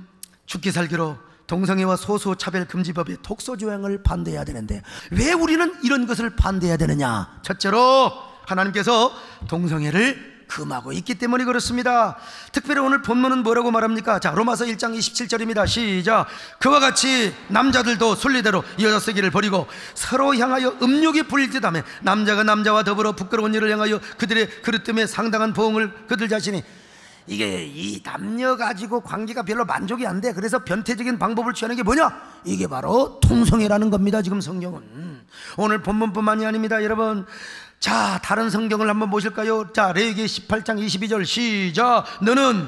S1: 죽기 살기로 동성애와 소수차별금지법의 독소조항을 반대해야 되는데 왜 우리는 이런 것을 반대해야 되느냐? 첫째로 하나님께서 동성애를 금하고 있기 때문에 그렇습니다. 특별히 오늘 본문은 뭐라고 말합니까? 자, 로마서 1장 27절입니다 시작. 그와 같이 남자들도 순리대로 여자 쓰기를 버리고 서로 향하여 음욕이 불일듯하며 남자가 남자와 더불어 부끄러운 일을 향하여 그들의 그릇 때문에 상당한 보응을 그들 자신이, 이게 이 남녀 가지고 관계가 별로 만족이 안 돼. 그래서 변태적인 방법을 취하는 게 뭐냐? 이게 바로 동성애라는 겁니다. 지금 성경은 오늘 본문뿐만이 아닙니다. 여러분, 자, 다른 성경을 한번 보실까요? 자, 레위기 18장 22절 시작. 너는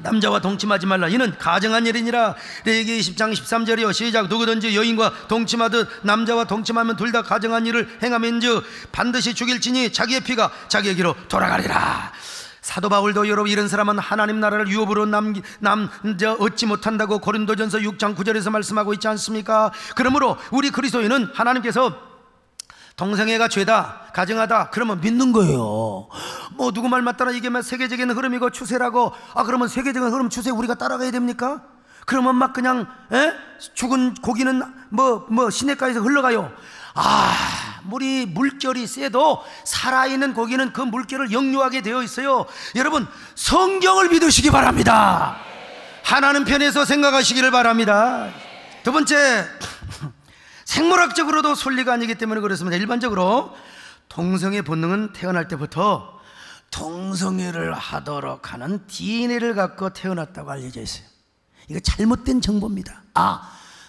S1: 남자와 동침하지 말라. 이는 가정한 일이니라. 레위기 20장 13절이요 시작. 누구든지 여인과 동침하듯 남자와 동침하면 둘 다 가정한 일을 행하면즉 반드시 죽일지니 자기의 피가 자기에게로 돌아가리라. 사도 바울도 여러분 이런 사람은 하나님 나라를 유업으로 남자 얻지 못한다고 고린도전서 6장 9절에서 말씀하고 있지 않습니까? 그러므로 우리 그리스도인은 하나님께서 동성애가 죄다, 가증하다 그러면 믿는 거예요. 뭐 누구 말 맞따라 이게 세계적인 흐름이고 추세라고. 그러면 세계적인 흐름 추세 우리가 따라가야 됩니까? 그러면 막 그냥 죽은 고기는 시냇가에서 흘러가요. 물결이 세도 살아있는 고기는 그 물결을 역류하게 되어 있어요. 여러분 성경을 믿으시기 바랍니다. 하나님 편에서 생각하시기를 바랍니다. 두 번째, 생물학적으로도 순리가 아니기 때문에 그렇습니다. 일반적으로 동성애 본능은 태어날 때부터 동성애를 하도록 하는 DNA를 갖고 태어났다고 알려져 있어요. 이거 잘못된 정보입니다.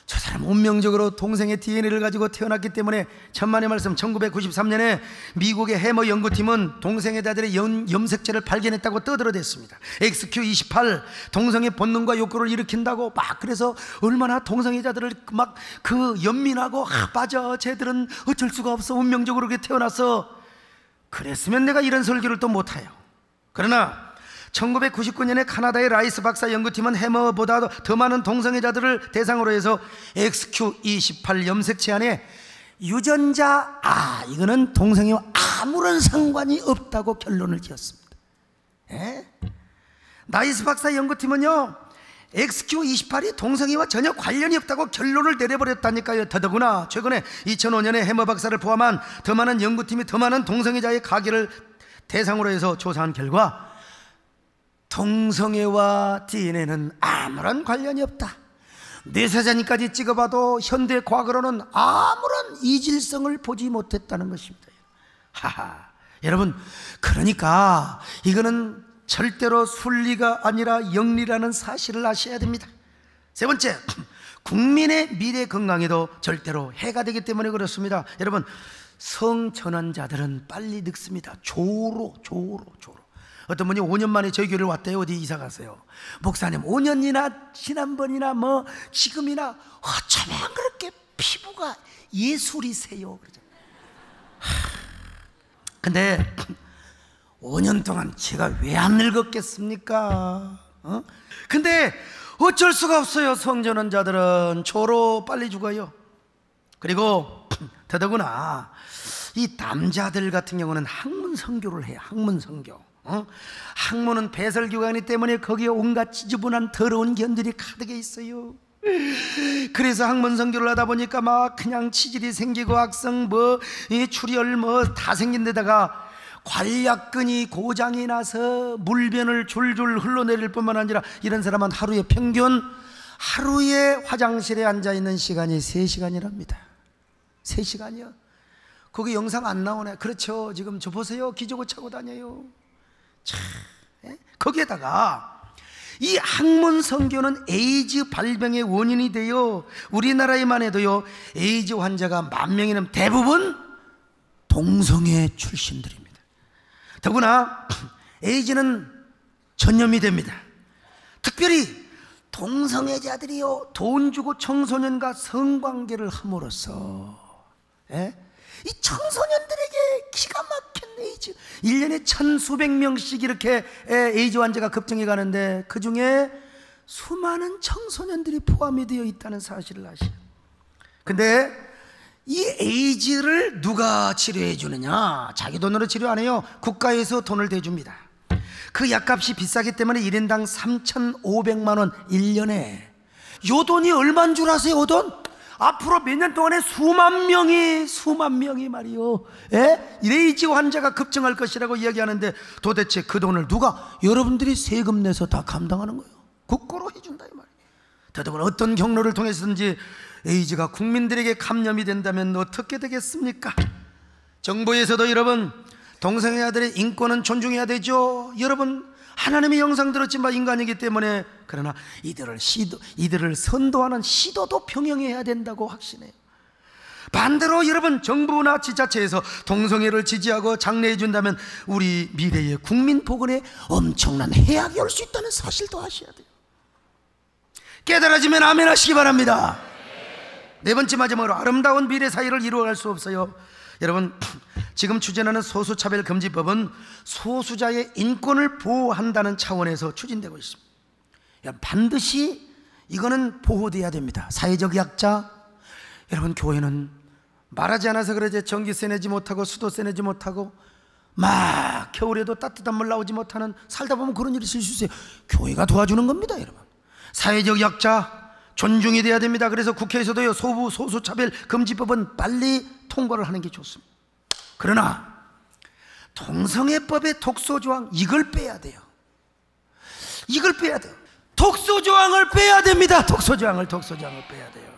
S1: 저 사람 운명적으로 동성애 DNA를 가지고 태어났기 때문에 천만의 말씀. 1993년에 미국의 해머 연구팀은 동성애자들의 염색체를 발견했다고 떠들어댔습니다. XQ28 동성애 본능과 욕구를 일으킨다고 그래서 얼마나 동성애자들을 연민하고 맞아 쟤들은 어쩔 수가 없어 운명적으로 그렇게 태어났어. 그랬으면 내가 이런 설교를 또 못해요. 그러나 1999년에 카나다의 라이스 박사 연구팀은 해머보다 더 많은 동성애자들을 대상으로 해서 XQ28 염색체 안에 유전자 이거는 동성애와 아무런 상관이 없다고 결론을 지었습니다. 라이스 박사 연구팀은요 XQ28이 동성애와 전혀 관련이 없다고 결론을 내려버렸다니까요. 더더구나 최근에 2005년에 해머 박사를 포함한 더 많은 연구팀이 더 많은 동성애자의 가계를 대상으로 해서 조사한 결과 동성애와 DNA는 아무런 관련이 없다. 뇌사진까지 찍어봐도 현대 과학으로는 아무런 이질성을 보지 못했다는 것입니다. 여러분 그러니까 이거는 절대로 순리가 아니라 영리라는 사실을 아셔야 됩니다. 세 번째, 국민의 미래 건강에도 절대로 해가 되기 때문에 그렇습니다. 여러분 성전환자들은 빨리 늙습니다. 조로. 어떤 분이 5년 만에 저희 교회를 왔대요. 어디 이사 갔어요. 목사님 5년이나 지난번이나 지금이나 어쩌면 그렇게 피부가 예술이세요. 근데 5년 동안 제가 왜 안 늙었겠습니까? 근데 어쩔 수가 없어요. 성전환자들은 조로 빨리 죽어요. 그리고 더더구나 이 남자들 같은 경우는 학문 선교를 해요. 학문 선교. 학문은 배설기관이기 때문에 거기에 온갖 지저분한 더러운 견들이 가득해 있어요. 그래서 학문 선교를 하다 보니까 그냥 치질이 생기고 악성 출혈 다 생긴 데다가 관략근이 고장이 나서 물변을 줄줄 흘러내릴 뿐만 아니라 이런 사람은 하루에 화장실에 앉아있는 시간이 3시간이랍니다 3시간이요? 거기 영상 안 나오네. 그렇죠. 지금 저 보세요. 기저귀 차고 다녀요. 거기에다가 이 학문 선교는 에이즈 발병의 원인이 되어 우리나라에만 해도요 에이즈 환자가 10,000명이면 대부분 동성애 출신들입니다. 더구나 에이즈는 전염이 됩니다. 특별히 동성애자들이요 돈 주고 청소년과 성관계를 함으로써 이 청소년들에게 기가 막힌 에이즈 1년에 1,000수백 명씩 이렇게 에이즈 환자가 급증해 가는데 그 중에 수많은 청소년들이 포함이 되어 있다는 사실을 아시죠? 근데 이 에이즈를 누가 치료해 주느냐? 자기 돈으로 치료 안 해요. 국가에서 돈을 대줍니다. 그 약값이 비싸기 때문에 1인당 3,500만 원 1년에. 요 돈이 얼마인 줄 아세요? 요 돈? 앞으로 몇 년 동안에 수만 명이 말이요 에이즈 환자가 급증할 것이라고 이야기하는데 도대체 그 돈을 누가? 여러분들이 세금 내서 다 감당하는 거예요. 국고로 해준다 이 말이에요. 더더구나 어떤 경로를 통해서든지 에이즈가 국민들에게 감염이 된다면 어떻게 되겠습니까? 정부에서도 여러분 동성애자들의 인권은 존중해야 되죠. 여러분 하나님의 영상 들었지만 인간이기 때문에. 그러나 이들을 선도하는 시도도 병행해야 된다고 확신해요. 반대로 여러분, 정부나 지자체에서 동성애를 지지하고 장려해 준다면 우리 미래의 국민 복원에 엄청난 해악이 올 수 있다는 사실도 아셔야 돼요. 깨달아지면 아멘 하시기 바랍니다. 네 번째, 마지막으로 아름다운 미래 사회를 이루어갈 수 없어요. 여러분, 지금 추진하는 소수차별금지법은 소수자의 인권을 보호한다는 차원에서 추진되고 있습니다. 반드시 이거는 보호돼야 됩니다. 사회적 약자, 여러분, 교회는 말하지 않아서 그러지 전기세 내지 못하고 수도세 내지 못하고 막 겨울에도 따뜻한 물 나오지 못하는, 살다 보면 그런 일이 있을 수 있어요. 교회가 도와주는 겁니다. 여러분, 사회적 약자 존중이 돼야 됩니다. 그래서 국회에서도요, 소수차별금지법은 빨리 통과를 하는 게 좋습니다. 그러나 동성애법의 독소조항, 이걸 빼야 돼요. 이걸 빼야 돼요. 독소조항을 빼야 됩니다. 독소조항을 빼야 돼요.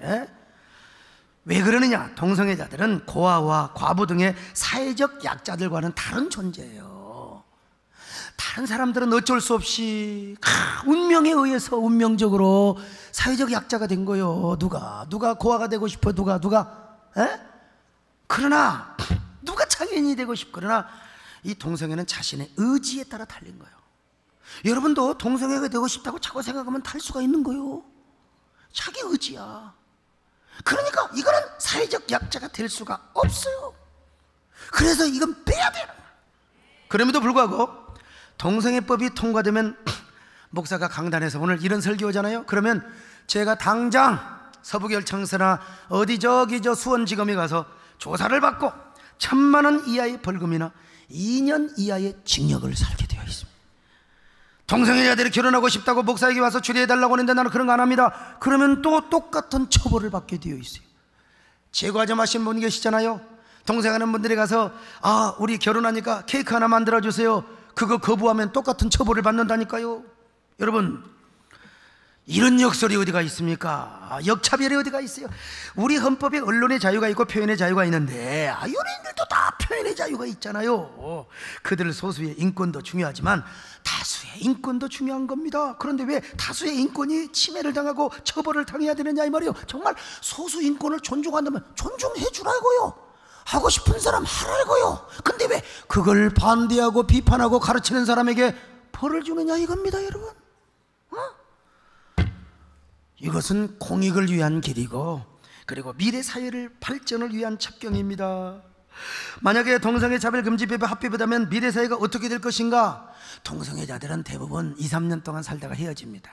S1: 예? 왜 그러느냐? 동성애자들은 고아와 과부 등의 사회적 약자들과는 다른 존재예요. 다른 사람들은 어쩔 수 없이 운명에 의해서 운명적으로 사회적 약자가 된 거예요. 누가 고아가 되고 싶어? 누가? 에? 그러나 누가 장애인이 되고 싶어? 그러나 이 동성애는 자신의 의지에 따라 달린 거예요. 여러분도 동성애가 되고 싶다고 자꾸 생각하면 탈 수가 있는 거예요. 자기 의지야. 그러니까 이거는 사회적 약자가 될 수가 없어요. 그래서 이건 빼야 돼요. 그럼에도 불구하고 동성애법이 통과되면 목사가 강단에서 오늘 이런 설교잖아요. 그러면 제가 당장 서부결청서나 어디 저기 수원지검에 가서 조사를 받고 1,000만 원 이하의 벌금이나 2년 이하의 징역을 살게 되어 있습니다. 동성애자들이 결혼하고 싶다고 목사에게 와서 추리해달라고 하는데 나는 그런 거 안 합니다. 그러면 또 똑같은 처벌을 받게 되어 있어요. 제과점 하신 분 계시잖아요. 동생하는 분들이 가서 우리 결혼하니까 케이크 하나 만들어주세요. 그거 거부하면 똑같은 처벌을 받는다니까요. 여러분, 이런 역설이 어디가 있습니까? 역차별이 어디가 있어요? 우리 헌법에 언론의 자유가 있고 표현의 자유가 있는데 연예인들도 다 표현의 자유가 있잖아요. 그들 소수의 인권도 중요하지만 다수의 인권도 중요한 겁니다. 그런데 왜 다수의 인권이 침해를 당하고 처벌을 당해야 되느냐 이 말이에요. 정말 소수 인권을 존중한다면 존중해 주라고요. 하고 싶은 사람 하라고요. 근데 왜 그걸 반대하고 비판하고 가르치는 사람에게 벌을 주느냐 이겁니다. 여러분, 이것은 공익을 위한 길이고, 그리고 미래 사회를 발전을 위한 첩경입니다. 만약에 동성애 차별금지법에 합의되면 미래 사회가 어떻게 될 것인가? 동성애자들은 대부분 2, 3년 동안 살다가 헤어집니다.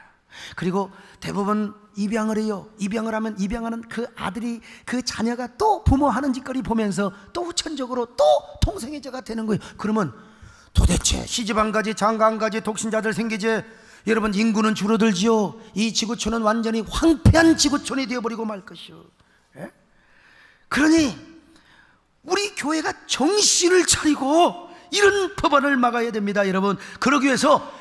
S1: 그리고 대부분 입양을 해요. 입양을 하면 입양하는 그 아들이, 그 자녀가 또 부모 하는 짓거리 보면서 또 후천적으로 또 동성애자가 되는 거예요. 그러면 도대체 시집 안 가지, 장가 안 가지, 독신자들 생기지, 여러분 인구는 줄어들지요. 이 지구촌은 완전히 황폐한 지구촌이 되어버리고 말 것이요. 예? 그러니 우리 교회가 정신을 차리고 이런 법안을 막아야 됩니다. 여러분, 그러기 위해서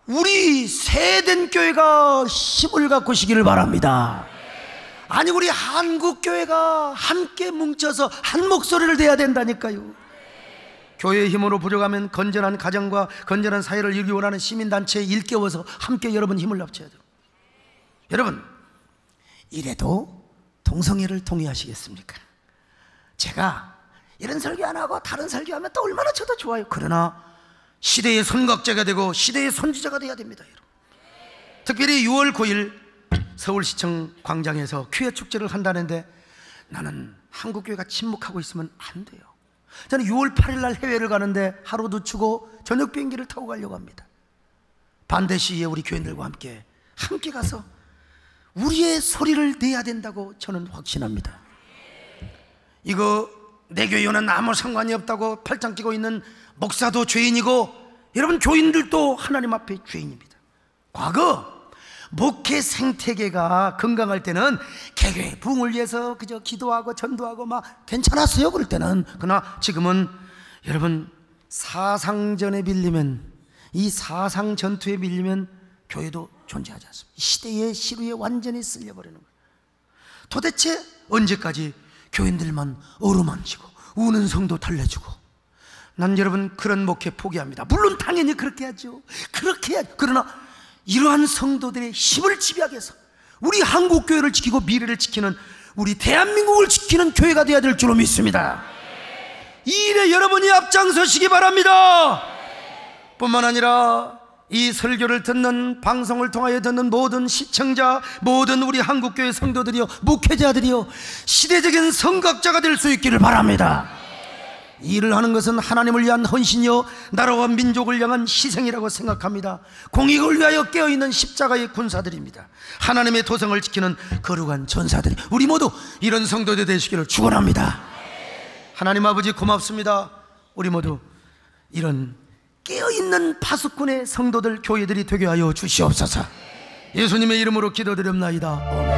S1: 우리 세된 교회가 힘을 갖고시기를 바랍니다. 아니, 우리 한국교회가 함께 뭉쳐서 한 목소리를 내야 된다니까요. 교회의 힘으로 부족하면 건전한 가정과 건전한 사회를 이루기 원하는 시민단체에 일깨워서 함께 여러분 힘을 합쳐야 돼요. 여러분, 이래도 동성애를 동의하시겠습니까? 제가 이런 설교 안 하고 다른 설교하면 또 얼마나 저도 좋아요. 그러나 시대의 선각자가 되고 시대의 선지자가 돼야 됩니다. 여러분, 특별히 6월 9일 서울시청 광장에서 퀴어 축제를 한다는데 나는 한국교회가 침묵하고 있으면 안 돼요. 저는 6월 8일 날 해외를 가는데 하루 늦추고 저녁 비행기를 타고 가려고 합니다. 반대 시위에 우리 교인들과 함께 가서 우리의 소리를 내야 된다고 저는 확신합니다. 이거 내 교회와는 아무 상관이 없다고 팔짱 끼고 있는 목사도 죄인이고, 여러분 교인들도 하나님 앞에 죄인입니다. 과거 목회 생태계가 건강할 때는 개교의 부흥을 위해서 그저 기도하고 전도하고 막 괜찮았어요, 그럴 때는. 그러나 지금은 여러분 사상전에 밀리면, 이 사상 전투에 밀리면 교회도 존재하지 않습니다. 시대의 시루에 완전히 쓸려버리는 거예요. 도대체 언제까지 교인들만 어루만지고 우는 성도 달래주고? 난 여러분 그런 목회 포기합니다. 물론 당연히 그렇게 하죠. 그렇게 해야죠. 그러나 이러한 성도들의 힘을 지배하기 위해서 우리 한국교회를 지키고 미래를 지키는 우리 대한민국을 지키는 교회가 되어야 될 줄로 믿습니다. 이 일에 여러분이 앞장서시기 바랍니다. 뿐만 아니라 이 설교를 듣는, 방송을 통하여 듣는 모든 시청자, 모든 우리 한국교회 성도들이요, 목회자들이요, 시대적인 선각자가 될 수 있기를 바랍니다. 이 일을 하는 것은 하나님을 위한 헌신이요, 나라와 민족을 향한 희생이라고 생각합니다. 공익을 위하여 깨어있는 십자가의 군사들입니다. 하나님의 도성을 지키는 거룩한 전사들이, 우리 모두 이런 성도들 되시기를 축원합니다. 하나님 아버지 고맙습니다. 우리 모두 이런 깨어있는 파수꾼의 성도들, 교회들이 되게 하여 주시옵소서. 예수님의 이름으로 기도드립나이다.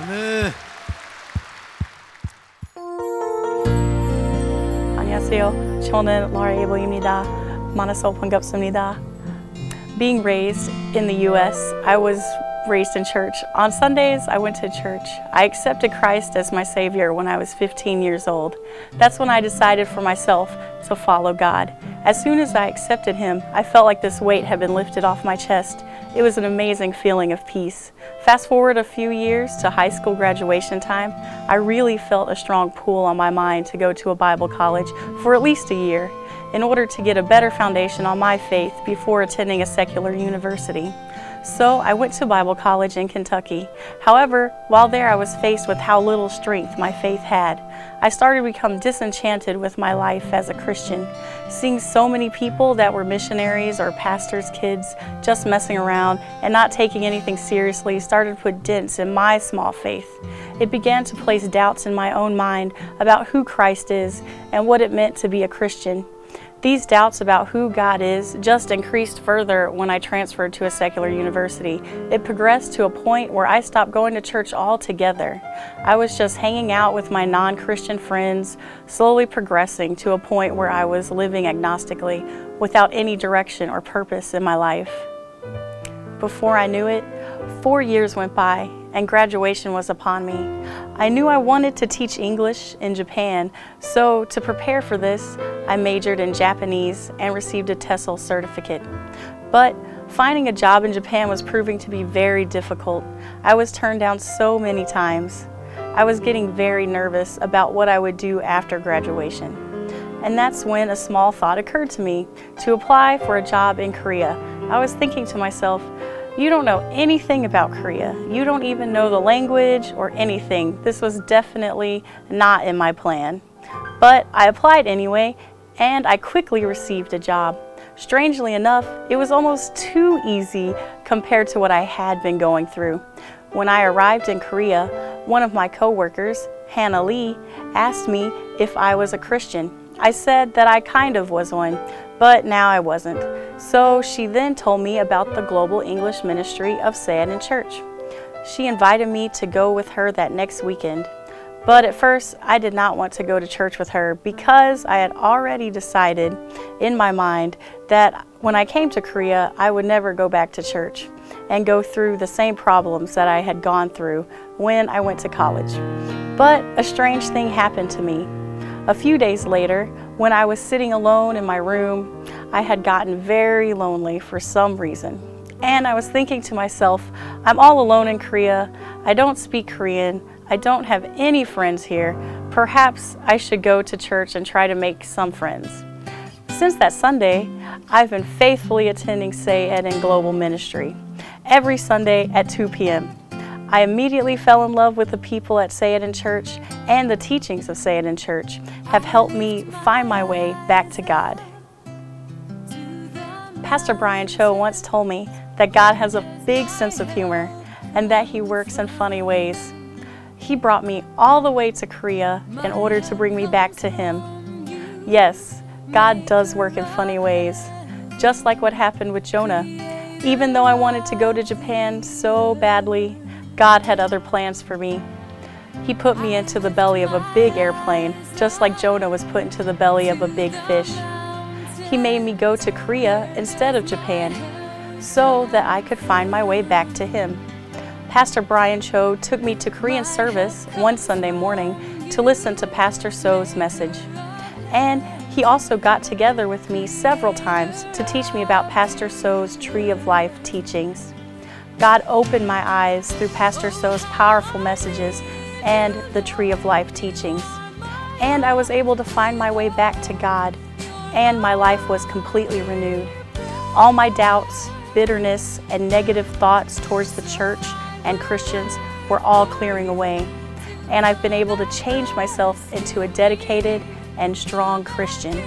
S1: 아멘.
S2: 안녕하세요. 저는 라라 에이블입니다. 만나서 반갑습니다. Being raised in the U.S., I was raised in church. On Sundays, I went to church. I accepted Christ as my Savior when I was 15 years old. That's when I decided for myself to follow God. As soon as I accepted Him, I felt like this weight had been lifted off my chest. It was an amazing feeling of peace. Fast forward a few years to high school graduation time, I really felt a strong pull on my mind to go to a Bible college for at least a year in order to get a better foundation on my faith before attending a secular university. So I went to Bible college in Kentucky. However, while there I was faced with how little strength my faith had. I started to become disenchanted with my life as a Christian. Seeing so many people that were missionaries or pastors' kids just messing around and not taking anything seriously started to put dents in my small faith. It began to place doubts in my own mind about who Christ is and what it meant to be a Christian. These doubts about who God is just increased further when I transferred to a secular university. It progressed to a point where I stopped going to church altogether. I was just hanging out with my non-Christian friends, slowly progressing to a point where I was living agnostically without any direction or purpose in my life. Before I knew it, 4 years went by and graduation was upon me. I knew I wanted to teach English in Japan, so to prepare for this, I majored in Japanese and received a TESOL certificate. But finding a job in Japan was proving to be very difficult. I was turned down so many times. I was getting very nervous about what I would do after graduation. And that's when a small thought occurred to me to apply for a job in Korea. I was thinking to myself, you don't know anything about Korea. You don't even know the language or anything. This was definitely not in my plan. But I applied anyway, and I quickly received a job. Strangely enough, it was almost too easy compared to what I had been going through. When I arrived in Korea, one of my coworkers, Hannah Lee, asked me if I was a Christian. I said that I kind of was one, but now I wasn't. So she then told me about the Global English Ministry of Say-It in Church. She invited me to go with her that next weekend. But at first, I did not want to go to church with her because I had already decided in my mind that when I came to Korea, I would never go back to church and go through the same problems that I had gone through when I went to college. But a strange thing happened to me. A few days later, when I was sitting alone in my room, I had gotten very lonely for some reason. And I was thinking to myself, I'm all alone in Korea, I don't speak Korean, I don't have any friends here. Perhaps I should go to church and try to make some friends. Since that Sunday, I've been faithfully attending Say-It in Global Ministry every Sunday at 2 p.m. I immediately fell in love with the people at Say-It in Church, and the teachings of Say-It in Church have helped me find my way back to God. Pastor Brian Cho once told me that God has a big sense of humor and that He works in funny ways. He brought me all the way to Korea in order to bring me back to Him. Yes, God does work in funny ways, just like what happened with Jonah. Even though I wanted to go to Japan so badly, God had other plans for me. He put me into the belly of a big airplane, just like Jonah was put into the belly of a big fish. He made me go to Korea instead of Japan, so that I could find my way back to Him. Pastor Brian Cho took me to Korean service one Sunday morning to listen to Pastor So's message. And he also got together with me several times to teach me about Pastor So's Tree of Life teachings. God opened my eyes through Pastor So's powerful messages and the Tree of Life teachings. And I was able to find my way back to God, and my life was completely renewed. All my doubts, bitterness, and negative thoughts towards the church and Christians were all clearing away. And I've been able to change myself into a dedicated and strong Christian.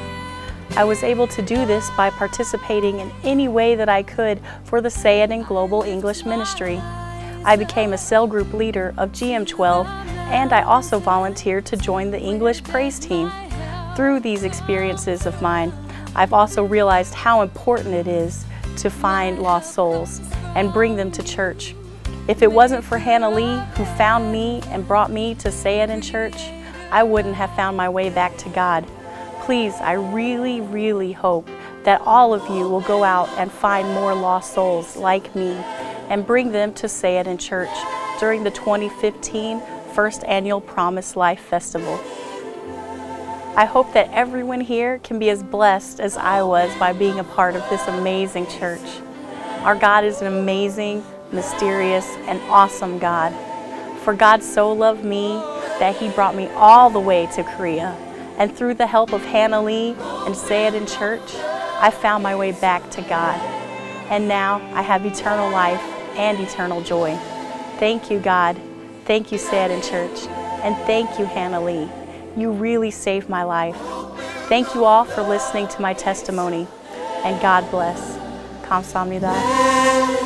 S2: I was able to do this by participating in any way that I could for the Say-It in Global English Ministry. I became a cell group leader of GM12, and I also volunteered to join the English praise team. Through these experiences of mine, I've also realized how important it is to find lost souls and bring them to church. If it wasn't for Hannah Lee, who found me and brought me to Say-It in Church, I wouldn't have found my way back to God. Please, I really, really hope that all of you will go out and find more lost souls like me and bring them to Say-It in Church during the 2015 First Annual Promise Life Festival. I hope that everyone here can be as blessed as I was by being a part of this amazing church. Our God is an amazing, mysterious, and awesome God. For God so loved me that He brought me all the way to Korea. And through the help of Hannah Lee and Say It in Church, I found my way back to God. And now I have eternal life and eternal joy. Thank you, God. Thank you, Say It in Church. And thank you, Hannah Lee. You really saved my life. Thank you all for listening to my testimony. And God bless. 감사합니다.